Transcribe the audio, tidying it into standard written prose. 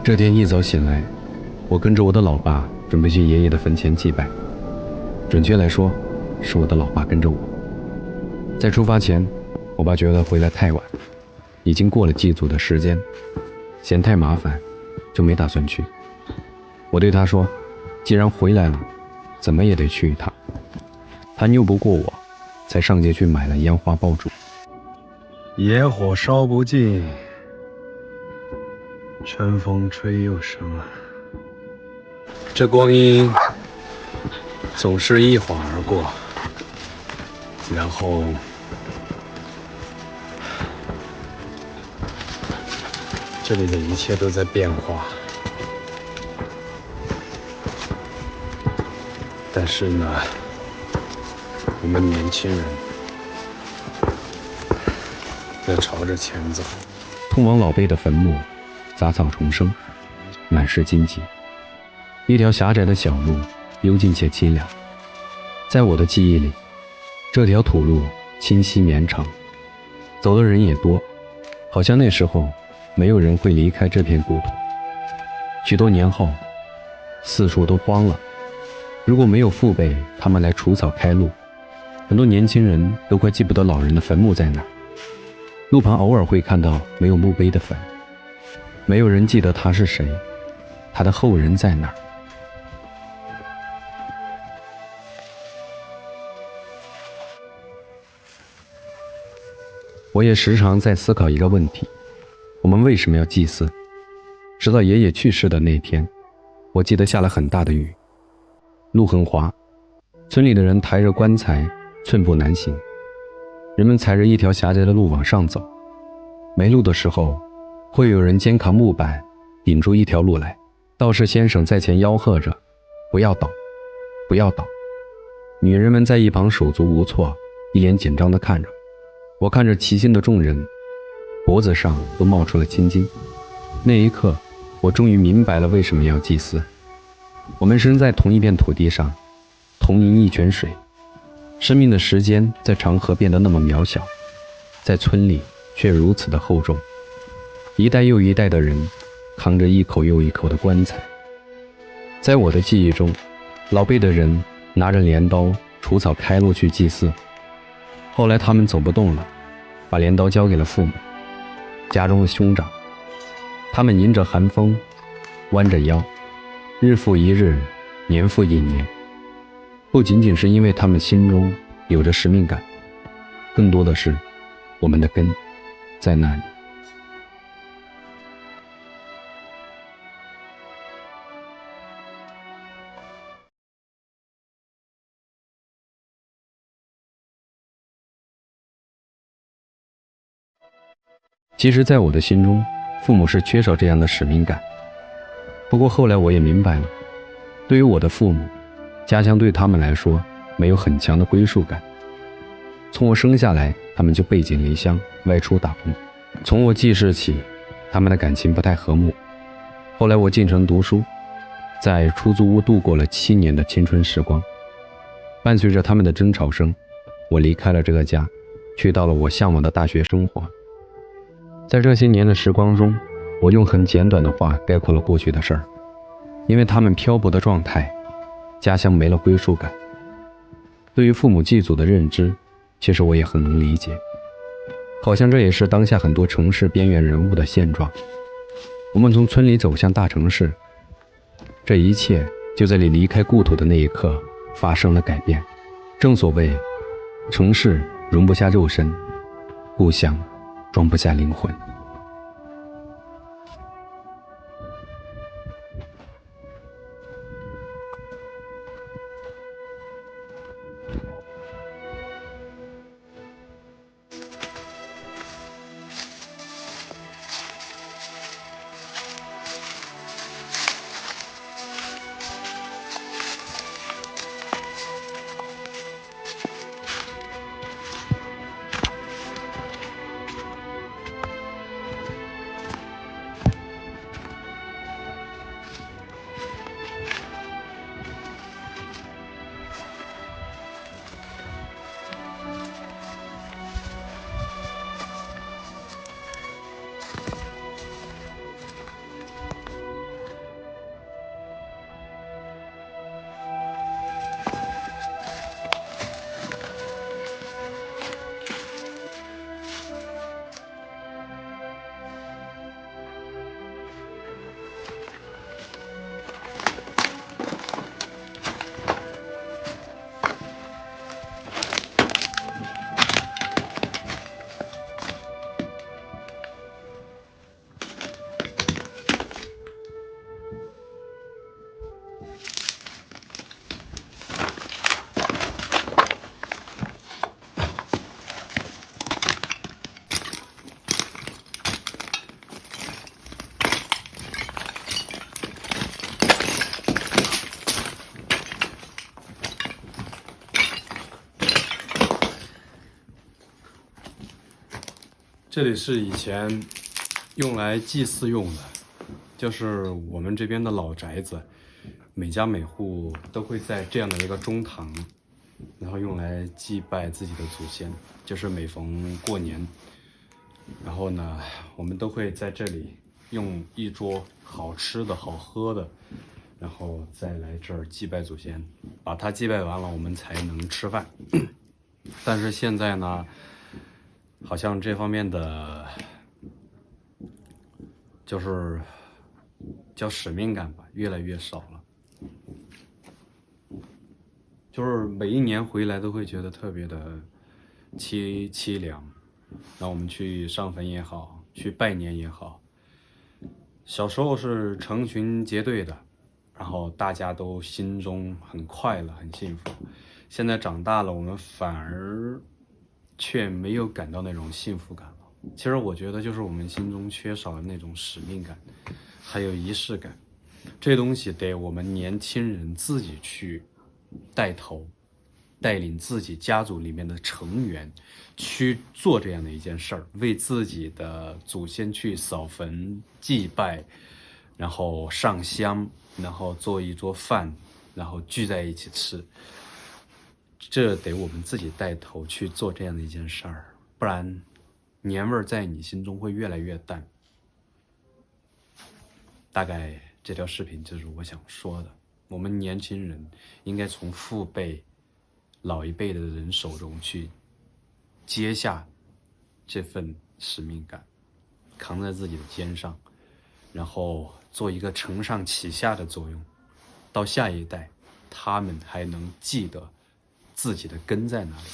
这天一早醒来，我跟着我的老爸准备去爷爷的坟前祭拜。准确来说，是我的老爸跟着我。在出发前，我爸觉得回来太晚，已经过了祭祖的时间，嫌太麻烦，就没打算去。我对他说，既然回来了，怎么也得去一趟。他拗不过我，才上街去买了烟花爆竹。野火烧不尽，春风吹又生。这光阴总是一晃而过，然后这里的一切都在变化，但是呢，我们年轻人要朝着前走。通往老辈的坟墓，杂草丛生，满是荆棘。一条狭窄的小路，幽静且凄凉。在我的记忆里，这条土路清晰绵长，走的人也多，好像那时候没有人会离开这片故土。许多年后，四处都荒了，如果没有父辈他们来除草开路，很多年轻人都快记不得老人的坟墓在哪。路旁偶尔会看到没有墓碑的坟，没有人记得他是谁，他的后人在哪儿。我也时常在思考一个问题，我们为什么要祭祀？直到爷爷去世的那天，我记得下了很大的雨，路很滑，村里的人抬着棺材寸步难行，人们踩着一条狭窄的路往上走，没路的时候，会有人肩扛木板顶出一条路来。道士先生在前吆喝着，不要倒，不要倒。女人们在一旁手足无措，一脸紧张地看着。我看着齐心的众人，脖子上都冒出了青筋。那一刻，我终于明白了为什么要祭祀。我们生在同一片土地上，同饮一泉水，生命的时间在长河变得那么渺小，在村里却如此的厚重。一代又一代的人扛着一口又一口的棺材。在我的记忆中，老辈的人拿着镰刀除草开路去祭祀，后来他们走不动了，把镰刀交给了父母，家中的兄长。他们迎着寒风，弯着腰，日复一日，年复一年。不仅仅是因为他们心中有着使命感，更多的是我们的根在那里。其实在我的心中，父母是缺少这样的使命感。不过后来我也明白了，对于我的父母，家乡对他们来说没有很强的归属感。从我生下来，他们就背井离乡外出打工。从我记事起，他们的感情不太和睦。后来我进城读书，在出租屋度过了7年的青春时光。伴随着他们的争吵声，我离开了这个家，去到了我向往的大学生活。在这些年的时光中，我用很简短的话概括了过去的事儿。因为他们漂泊的状态，家乡没了归属感。对于父母祭祖的认知，其实我也很能理解，好像这也是当下很多城市边缘人物的现状。我们从村里走向大城市，这一切就在你离开故土的那一刻发生了改变。正所谓，城市容不下肉身，故乡装不下灵魂。这里是以前用来祭祀用的，就是我们这边的老宅子，每家每户都会在这样的一个中堂，然后用来祭拜自己的祖先，就是每逢过年，然后呢，我们都会在这里用一桌好吃的好喝的，然后再来这儿祭拜祖先，把它祭拜完了，我们才能吃饭。但是现在呢，好像这方面的就是叫使命感吧，越来越少了。就是每一年回来都会觉得特别的凄凉。让我们去上坟也好，去拜年也好，小时候是成群结队的，然后大家都心中很快乐很幸福。现在长大了，我们反而却没有感到那种幸福感了。其实我觉得就是我们心中缺少了那种使命感，还有仪式感，这东西得我们年轻人自己去带头，带领自己家族里面的成员去做这样的一件事儿，为自己的祖先去扫坟祭拜，然后上香，然后做一桌饭，然后聚在一起吃。这得我们自己带头去做这样的一件事儿，不然年味儿在你心中会越来越淡。大概这条视频就是我想说的，我们年轻人应该从父辈老一辈的人手中去接下这份使命感，扛在自己的肩上，然后做一个承上启下的作用，到下一代他们还能记得自己的根在哪里。